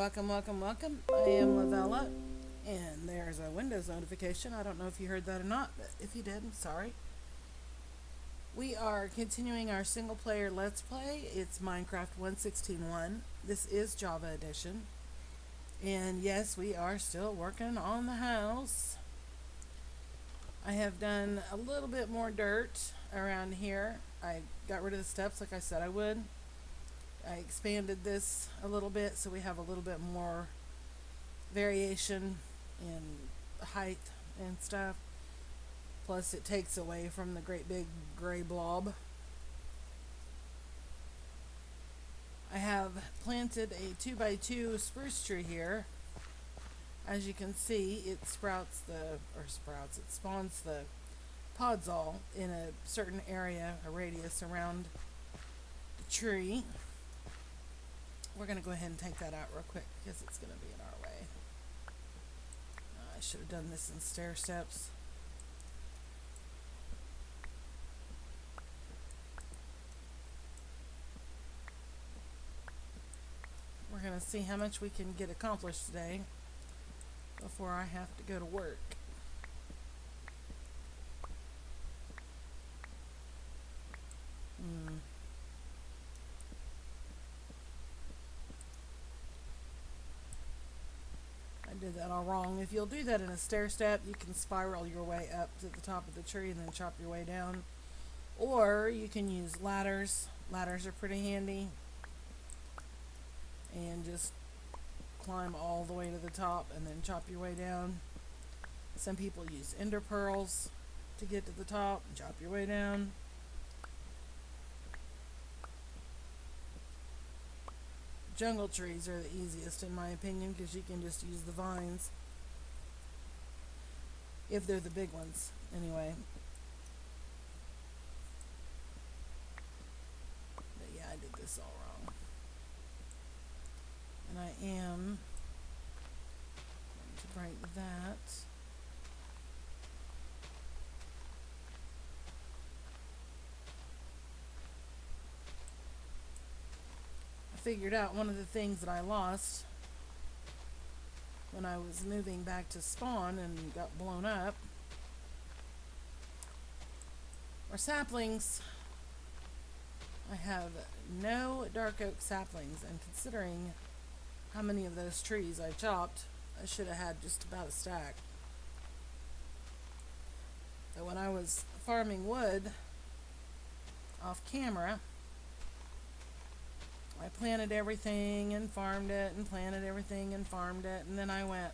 welcome, welcome, welcome. I am Lavella, and there's a Windows notification. I don't know if you heard that or not, but if you did, I'm sorry. We are continuing our single player Let's Play. It's Minecraft 1.16.1. This is Java Edition. And yes, we are still working on the house. I have done a little bit more dirt around here. I got rid of the steps like I said I would. I expanded this a little bit so we have a little bit more variation in height and stuff. Plus it takes away from the great big gray blob. I have planted a 2x2 spruce tree here. As you can see, it spawns the pods all in a certain area, a radius around the tree. We're going to go ahead and take that out real quick because it's going to be in our way. I should have done this in stair steps. We're going to see how much we can get accomplished today before I have to go to work. I did that all wrong. If you'll do that in a stair step, you can spiral your way up to the top of the tree and then chop your way down. Or you can use ladders. Ladders are pretty handy. And just climb all the way to the top and then chop your way down. Some people use ender pearls to get to the top and chop your way down. Jungle trees are the easiest in my opinion because you can just use the vines. If they're the big ones, anyway. But yeah, I did this all wrong. And I am going to break that. Figured out one of the things that I lost when I was moving back to spawn and got blown up are saplings. I have no dark oak saplings, and considering how many of those trees I chopped, I should have had just about a stack. But when I was farming wood off camera, I planted everything and farmed it and planted everything and farmed it, and then I went,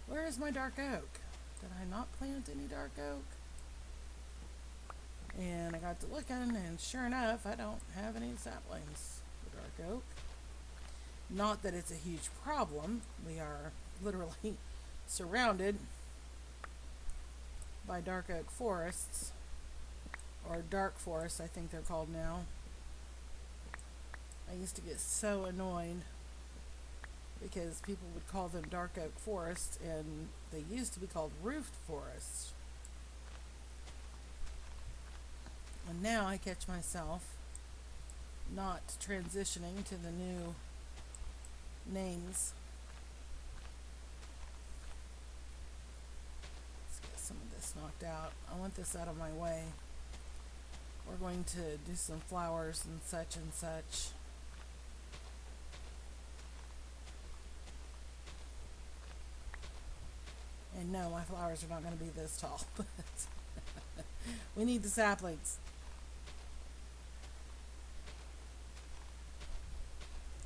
where is my dark oak? Did I not plant any dark oak? And I got to looking, and sure enough, I don't have any saplings for dark oak. Not that it's a huge problem. We are literally surrounded by dark oak forests, or dark forests I think they're called now. I used to get so annoyed because people would call them dark oak forests, and they used to be called roofed forests. And now I catch myself not transitioning to the new names. Let's get some of this knocked out. I want this out of my way. We're going to do some flowers and such and such. And no, my flowers are not going to be this tall. We need the saplings.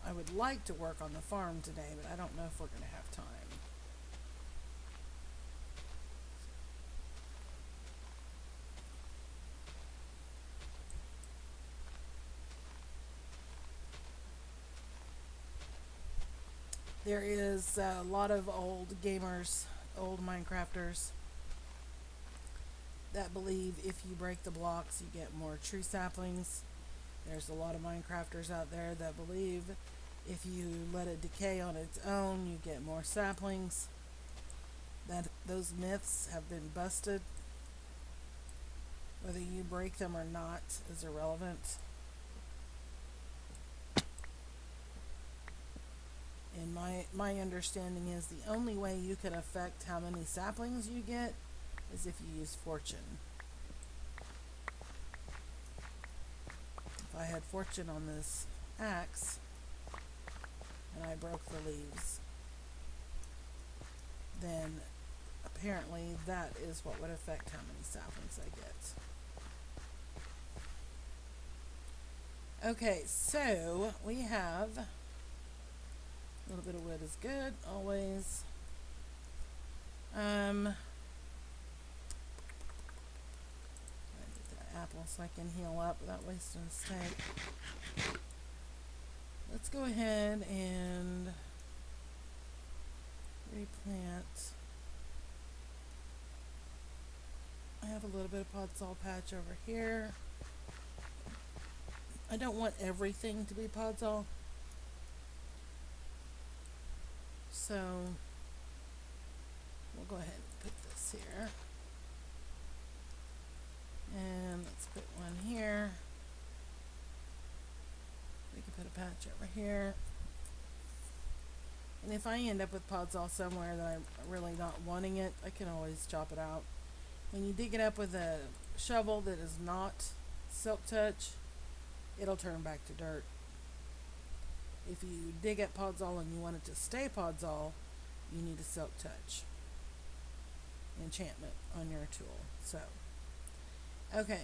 I would like to work on the farm today, but I don't know if we're going to have time. There is a lot of old gamers, old Minecrafters, that believe if you break the blocks you get more tree saplings. There's a lot of Minecrafters out there that believe if you let it decay on its own you get more saplings. That those myths have been busted. Whether you break them or not is irrelevant. my understanding is the only way you can affect how many saplings you get is if you use fortune. If I had fortune on this axe and I broke the leaves, then apparently that is what would affect how many saplings I get. Okay, so we have a little bit of wood is good, always. I need that apple so I can heal up without wasting a steak. Let's go ahead and replant. I have a little bit of podzol patch over here. I don't want everything to be podzol, so we'll go ahead and put this here, and let's put one here. We can put a patch over here, and if I end up with podzol somewhere that I'm really not wanting it, I can always chop it out. When you dig it up with a shovel that is not Silk Touch, it'll turn back to dirt. If you dig up podzol and you want it to stay podzol, you need a Silk Touch enchantment on your tool. So, okay.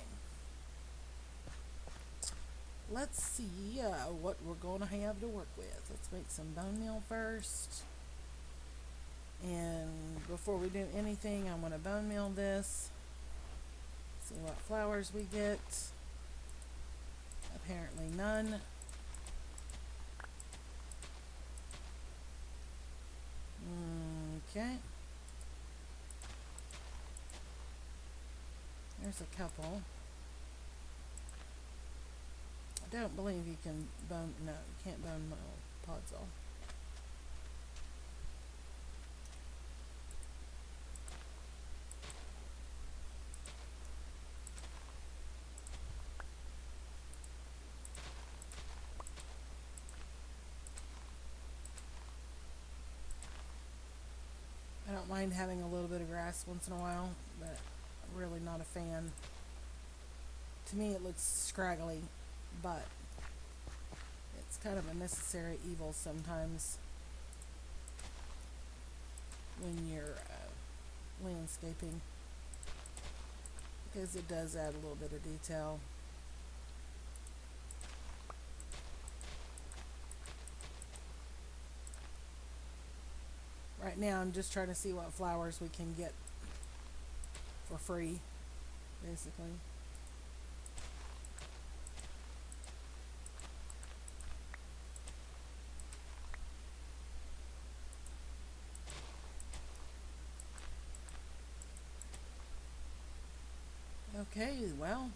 Let's see what we're going to have to work with. Let's make some bone meal first. And before we do anything, I want to bone meal this. See what flowers we get. Apparently none. Okay. There's a couple. I don't believe you can bone, no, you can't bone meal podzol. I don't mind having a little bit of grass once in a while, but I'm really not a fan. To me it looks scraggly, but it's kind of a necessary evil sometimes when you're landscaping, because it does add a little bit of detail. Right now I'm just trying to see what flowers we can get for free, basically. Okay, well,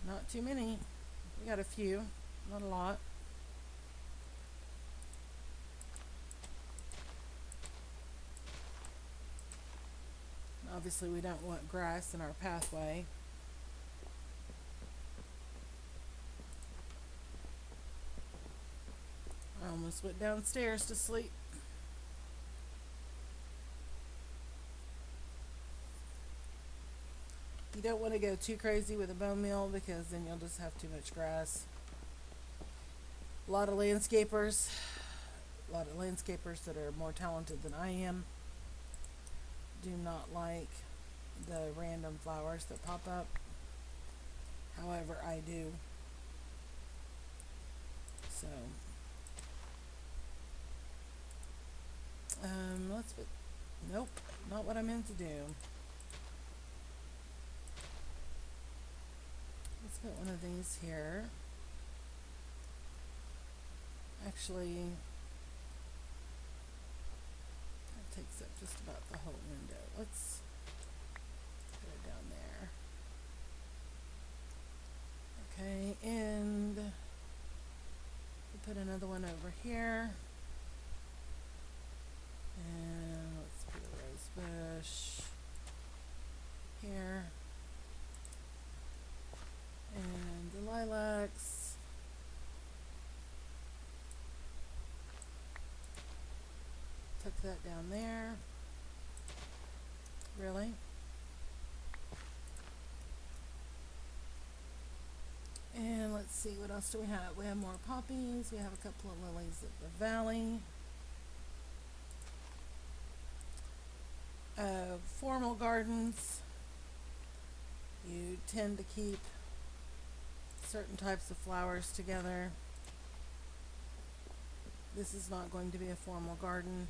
not too many. We got a few, not a lot. Obviously we don't want grass in our pathway. I almost went downstairs to sleep. You don't want to go too crazy with a bone meal because then you'll just have too much grass. A lot of landscapers that are more talented than I am do not like the random flowers that pop up. However, I do. So, let's put, nope, not what I meant to do. Let's put one of these here. Actually, that takes up just about the whole window. Let's put it down there. Okay, and we'll put another one over here. And let's put a rose bush here. And the lilacs. that down there. Really? And let's see, what else do we have? We have more poppies. We have a couple of lilies of the valley. Formal gardens, you tend to keep certain types of flowers together. This is not going to be a formal garden.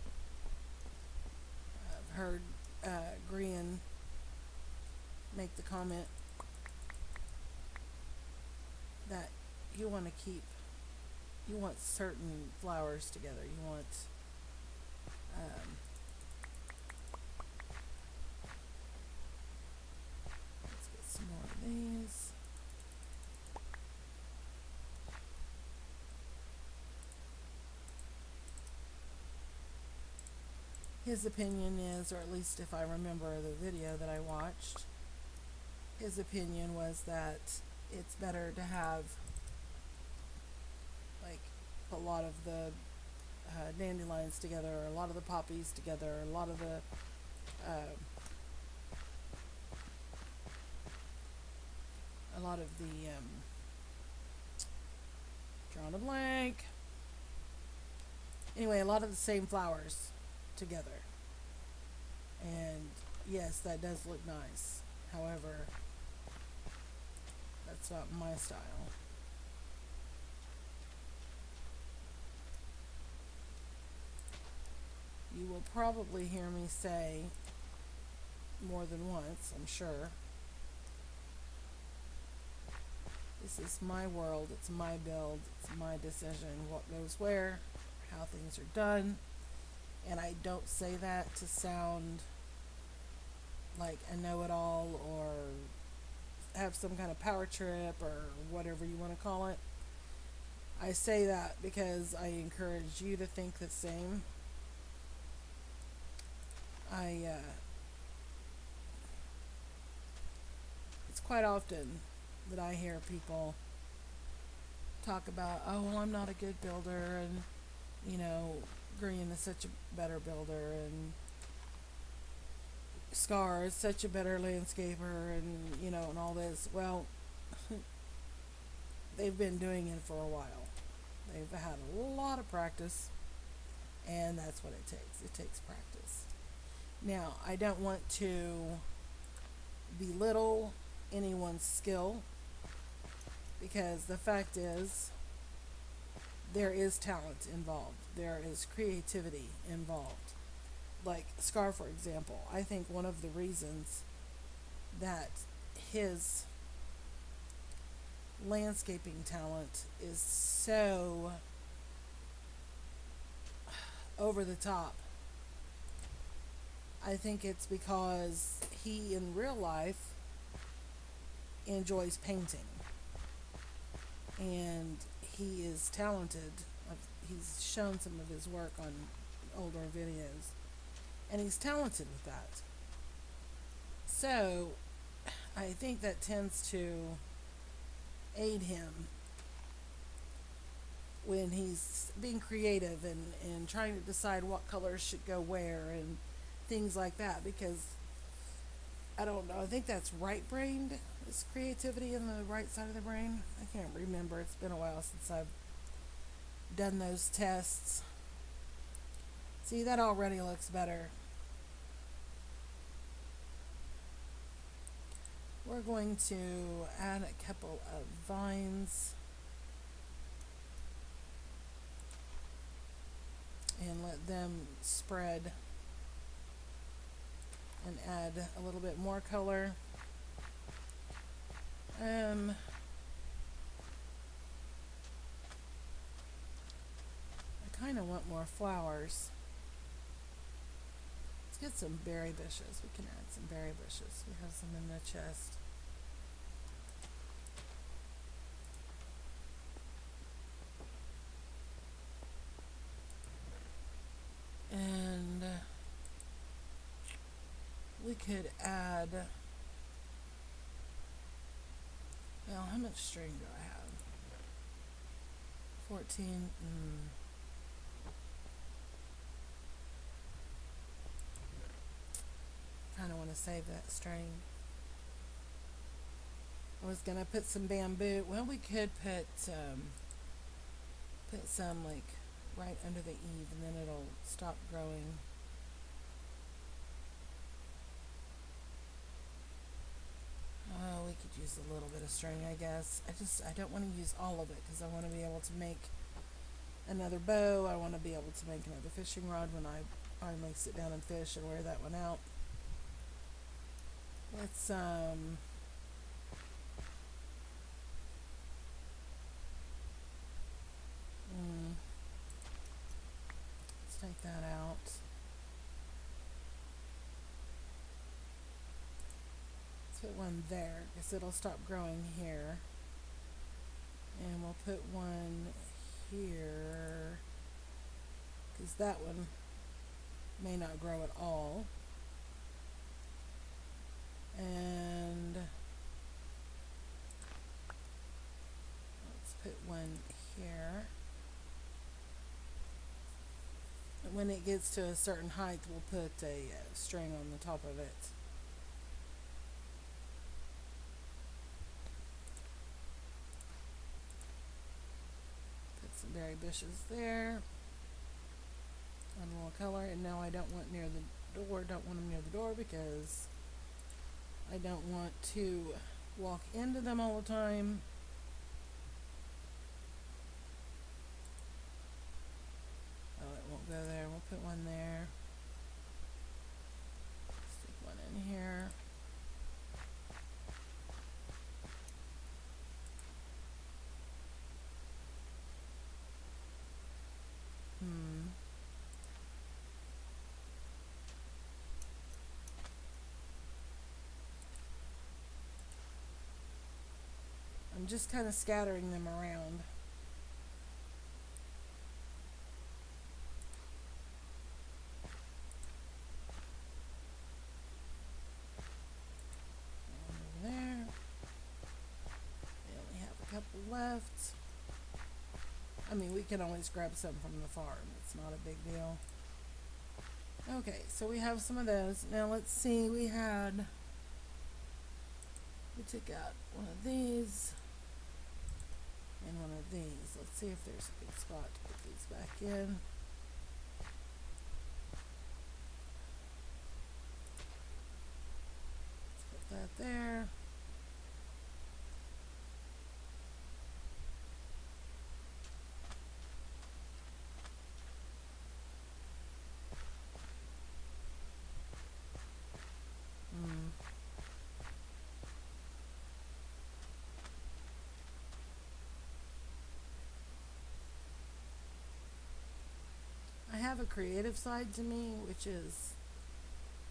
I've heard Grian make the comment that you want certain flowers together. You want let's get some more of these. His opinion is, or at least if I remember the video that I watched, his opinion was that it's better to have like a lot of the dandelions together, or a lot of the poppies together, or a lot of the drawing a blank. Anyway, a lot of the same flowers together. And yes, that does look nice. However, that's not my style. You will probably hear me say more than once, I'm sure, this is my world, it's my build, it's my decision, what goes where, how things are done. And I don't say that to sound like a know-it-all or have some kind of power trip or whatever you want to call it. I say that because I encourage you to think the same. It's quite often that I hear people talk about, oh, well, I'm not a good builder, and, Grian is such a better builder, and Scar is such a better landscaper, and, and all this. Well, they've been doing it for a while. They've had a lot of practice, and that's what it takes. It takes practice. Now, I don't want to belittle anyone's skill, because the fact is, there is talent involved. There is creativity involved. Like Scar, for example, I think one of the reasons that his landscaping talent is so over the top, I think it's because he in real life enjoys painting, and he is talented. He's shown some of his work on older videos, and he's talented with that. So I think that tends to aid him when he's being creative and trying to decide what colors should go where and things like that, because I don't know, I think that's right-brained. Is creativity in the right side of the brain? I can't remember. It's been a while since I've done those tests. See, that already looks better. We're going to add a couple of vines and let them spread and add a little bit more color. I kind of want more flowers. Let's get some berry bushes. We can add some berry bushes. We have some in the chest. And we could add, well, how much string do I have? 14. kind of want to save that string. I was gonna put some bamboo. Well, we could put some like right under the eave, and then it'll stop growing. Oh, we could use a little bit of string, I guess. I don't want to use all of it because I want to be able to make another bow. I want to be able to make another fishing rod when I finally sit down and fish and wear that one out. Let's let's take that out. Let's put one there because it'll stop growing here. And we'll put one here because that one may not grow at all. And let's put one here. And when it gets to a certain height, we'll put a string on the top of it. Put some berry bushes there. One little color, and now I don't want near the door. Don't want them near the door because I don't want to walk into them all the time. Oh, it won't go there. We'll put one there. Stick one in here. I'm just kind of scattering them around. Over there. We only have a couple left. I mean, we can always grab some from the farm. It's not a big deal. Okay, so we have some of those. Now let's see, we took out one of these and one of these. Let's see if there's a good spot to put these back in. Let's put that there. I have a creative side to me, which is,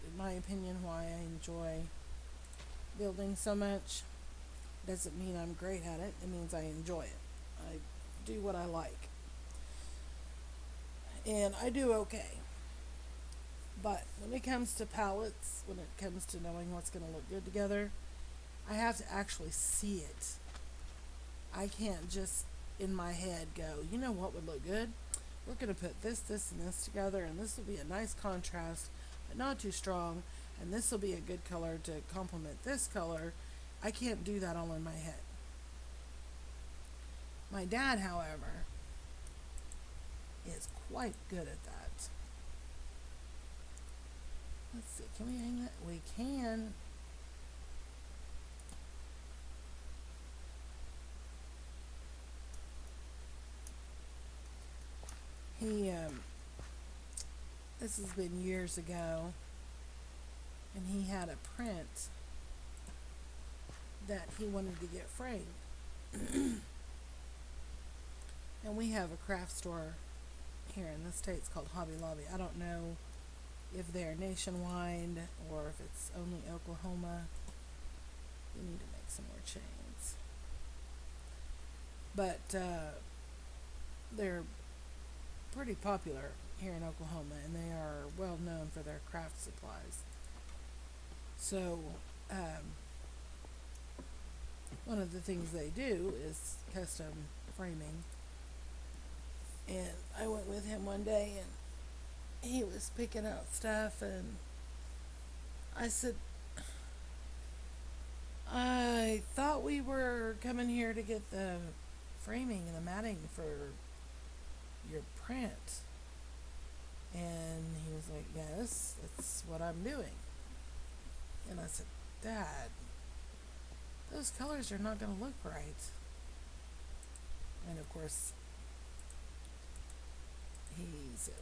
in my opinion, why I enjoy building so much. Doesn't mean I'm great at it. It means I enjoy it. I do what I like. And I do okay. But when it comes to palettes, when it comes to knowing what's going to look good together, I have to actually see it. I can't just in my head go, you know what would look good? We're going to put this, this, and this together, and this will be a nice contrast, but not too strong, and this will be a good color to complement this color. I can't do that all in my head. My dad, however, is quite good at that. Let's see, can we hang that? We can. This has been years ago, and he had a print that he wanted to get framed. And we have a craft store here in the States called Hobby Lobby. I don't know if they're nationwide or if it's only Oklahoma. We need to make some more chains. But they're pretty popular here in Oklahoma, and they are well known for their craft supplies. So one of the things they do is custom framing. And I went with him one day, and he was picking out stuff, and I said, I thought we were coming here to get the framing and the matting for your print. And he was like, yes, that's what I'm doing. And I said, Dad, those colors are not going to look right. And of course, he said,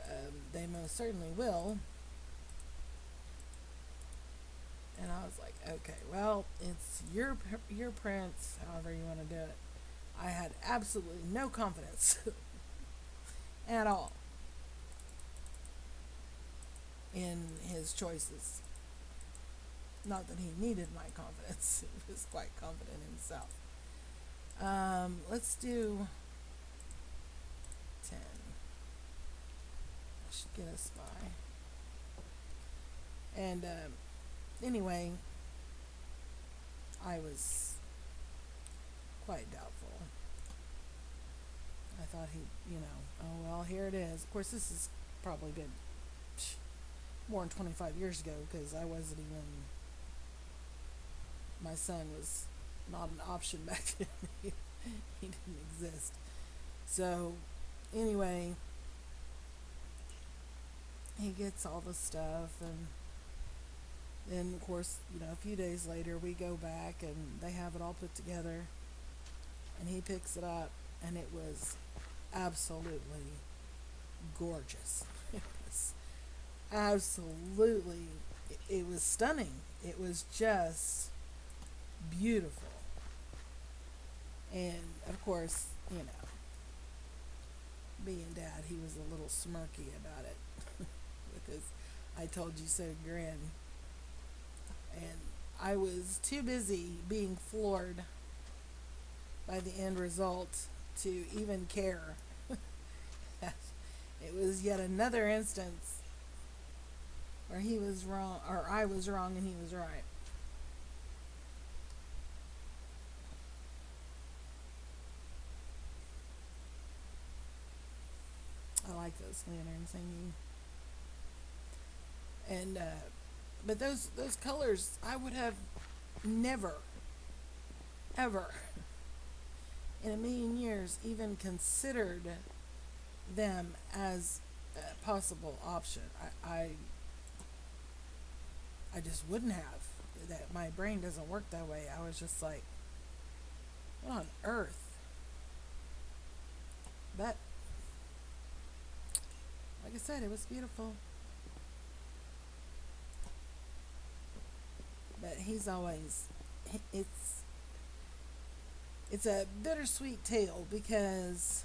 they most certainly will. And I was like, okay, well, it's your prints, however you want to do it. I had absolutely no confidence at all in his choices. Not that he needed my confidence; he was quite confident himself. Let's do 10. I should get a spy. And anyway, I was quite doubtful. I thought oh well, here it is. Of course, this is probably been more than 25 years ago because I wasn't even, my son was not an option back then. He didn't exist. So, anyway, he gets all the stuff, and then, of course, a few days later, we go back and they have it all put together, and he picks it up, and it was absolutely gorgeous. It was absolutely, it was stunning. It was just beautiful. And of course, being Dad, he was a little smirky about it because I told you so grin. And I was too busy being floored by the end result to even care. It was yet another instance where he was wrong, or I was wrong and he was right. I like those lanterns hanging. And but those colors, I would have never, ever, in a million years, even considered them as a possible option. I just wouldn't have. That my brain doesn't work that way. I was just like, what on earth? But like I said, it was beautiful. But he's always, it's a bittersweet tale because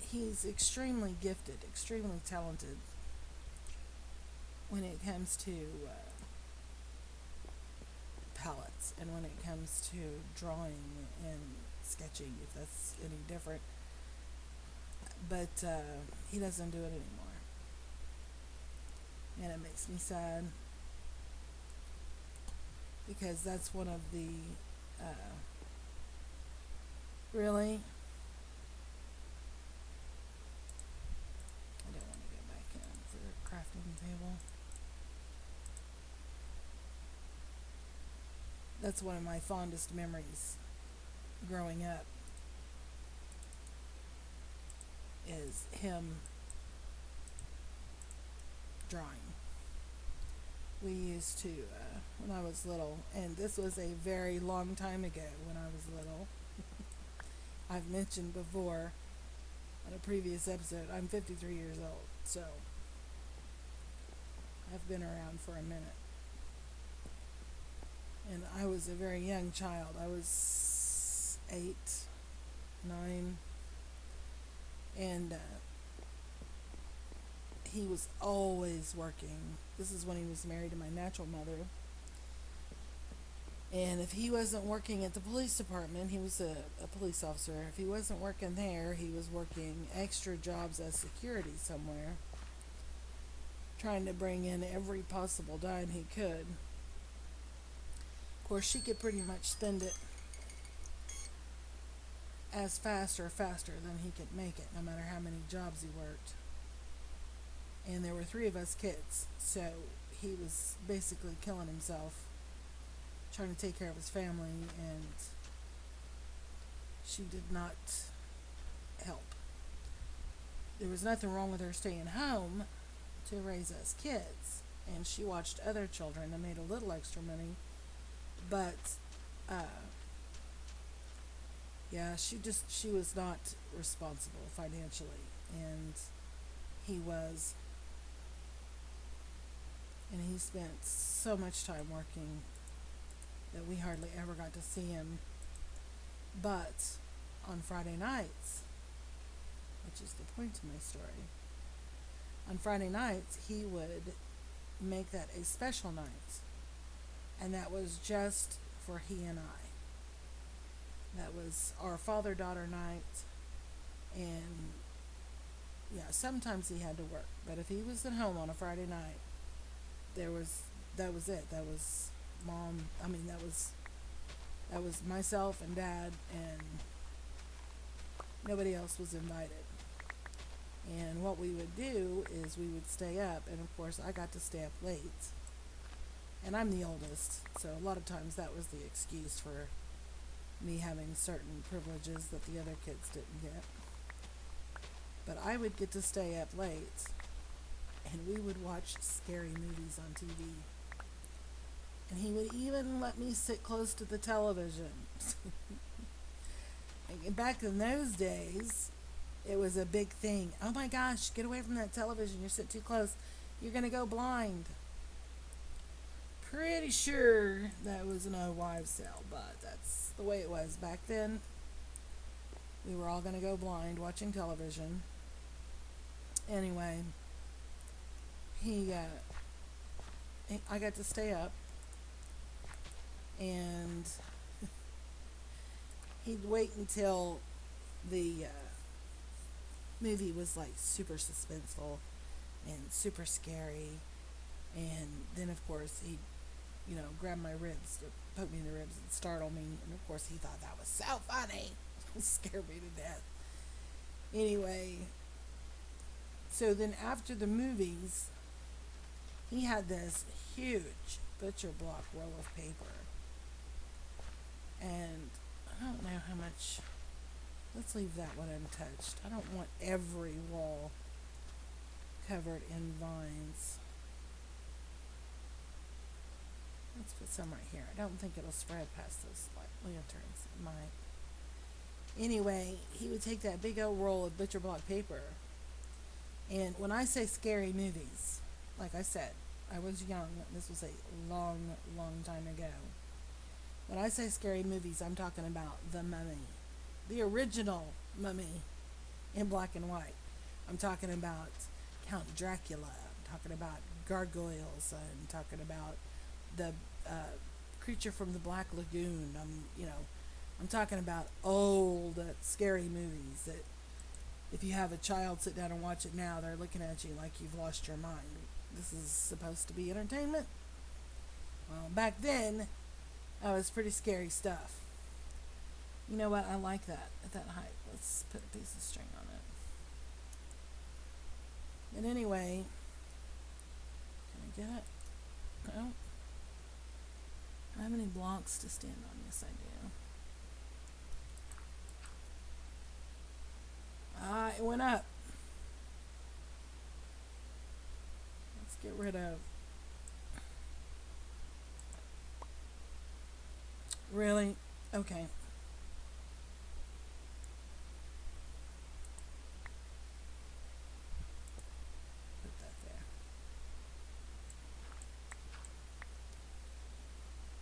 he's extremely gifted, extremely talented when it comes to palettes and when it comes to drawing and sketching, if that's any different. But he doesn't do it anymore. And it makes me sad because that's one of the really, I don't want to go back in for a crafting table. That's one of my fondest memories growing up, is him drawing. We used to, when I was little, and this was a very long time ago when I was little. I've mentioned before on a previous episode, I'm 53 years old, so I've been around for a minute. And I was a very young child. I was 8, 9, and he was always working. This is when he was married to my natural mother. And if he wasn't working at the police department, he was a police officer. If he wasn't working there, he was working extra jobs as security somewhere, trying to bring in every possible dime he could. Of course, she could pretty much spend it as fast or faster than he could make it, no matter how many jobs he worked. And there were 3 of us kids, so he was basically killing himself trying to take care of his family, and she did not help. There was nothing wrong with her staying home to raise us kids, and she watched other children and made a little extra money, but yeah, she was not responsible financially, and he was, and he spent so much time working that we hardly ever got to see him. But on Friday nights, which is the point of my story, on Friday nights he would make that a special night, and that was just for he and I. That was our father-daughter night, and yeah, sometimes he had to work, but if he was at home on a Friday night, that was it. That was mom. I mean, that was myself and dad, and nobody else was invited. And what we would do is we would stay up, and of course I got to stay up late. And I'm the oldest, so a lot of times that was the excuse for me having certain privileges that the other kids didn't get. But I would get to stay up late, and we would watch scary movies on TV. And he would even let me sit close to the television. And back in those days, it was a big thing. Oh my gosh, get away from that television. You're sitting too close. You're going to go blind. Pretty sure that was an old wives' tale, but that's the way it was back then. We were all going to go blind watching television. Anyway, I got to stay up, and he'd wait until the movie was like super suspenseful and super scary, and then of course he'd grab my ribs, or poke me in the ribs and startle me, and of course he thought that was so funny. Scared me to death. Anyway, so then after the movies, he had this huge butcher block roll of paper, and I don't know how much. Let's leave that one untouched. I don't want every wall covered in vines. Let's put some right here. I don't think it'll spread past those lanterns. It might. Anyway, he would take that big old roll of butcher block paper, and when I say scary movies, like I said, I was young. This was a long, long time ago. When I say scary movies, I'm talking about The Mummy. The original Mummy in black and white. I'm talking about Count Dracula. I'm talking about gargoyles. I'm talking about the Creature from the Black Lagoon. I'm talking about old scary movies that if you have a child sit down and watch it now, they're looking at you like you've lost your mind. This is supposed to be entertainment. Well, back then, that was pretty scary stuff. You know what? I like that at that height. Let's put a piece of string on it. But anyway, can I get it? No. I don't have any blocks to stand on. Yes, I do. It went up. Let's get rid of. Really? Okay.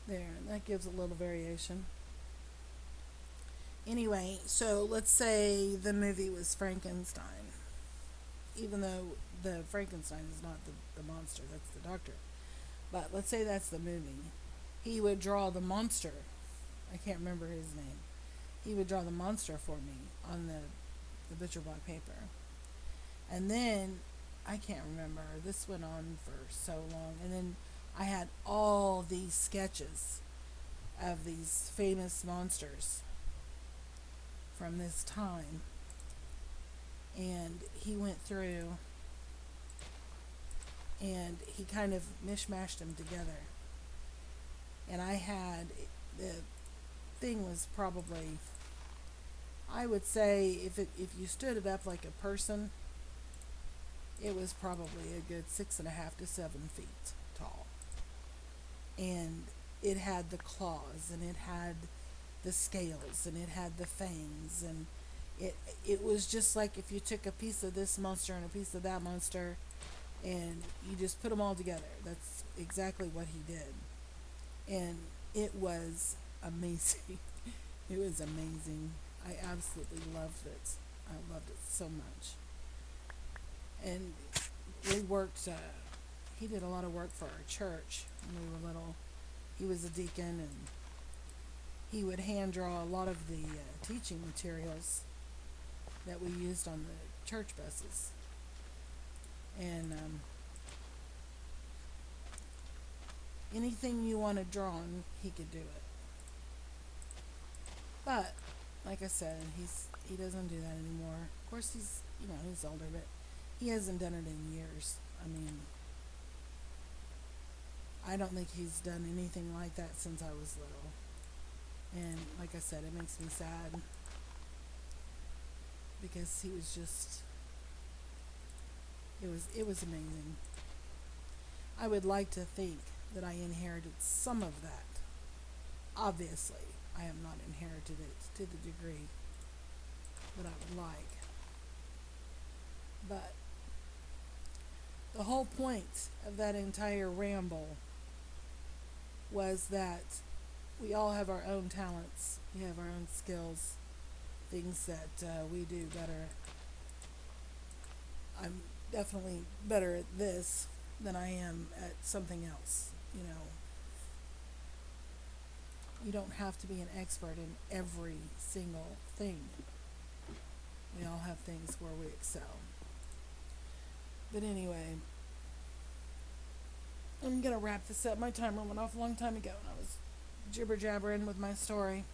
There, that gives a little variation. Anyway, so let's say the movie was Frankenstein. Even though the Frankenstein is not the monster, that's the doctor. But let's say that's the movie. He would draw the monster. I can't remember his name. He would draw the monster for me on the butcher block paper. And then, I can't remember, this went on for so long. And then I had all these sketches of these famous monsters from this time, and he went through and he kind of mishmashed them together. And the thing was probably, I would say, if you stood it up like a person, it was probably a good 6.5 to 7 feet tall. And it had the claws, and it had the scales, and it had the fangs, and it it was just like if you took a piece of this monster and a piece of that monster, and you just put them all together. That's exactly what he did, and it was amazing. It was amazing. I absolutely loved it. I loved it so much. And we worked. He did a lot of work for our church when we were little. He was a deacon, and he would hand draw a lot of the teaching materials that we used on the church buses. And anything you wanted drawn, he could do it. But like I said, he doesn't do that anymore. Of course, he's older, but he hasn't done it in years. I mean, I don't think he's done anything like that since I was little. And like I said, it makes me sad because he was just it was amazing. I would like to think that I inherited some of that. Obviously, I have not inherited it to the degree that I would like. But the whole point of that entire ramble was that we all have our own talents, we have our own skills, things that we do better. I'm definitely better at this than I am at something else. You don't have to be an expert in every single thing. We all have things where we excel. But anyway, I'm gonna wrap this up. My timer went off a long time ago and I was jibber jabbering with my story.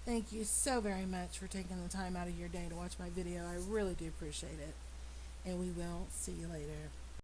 Thank you so very much for taking the time out of your day to watch my video. I really do appreciate it. And we will see you later.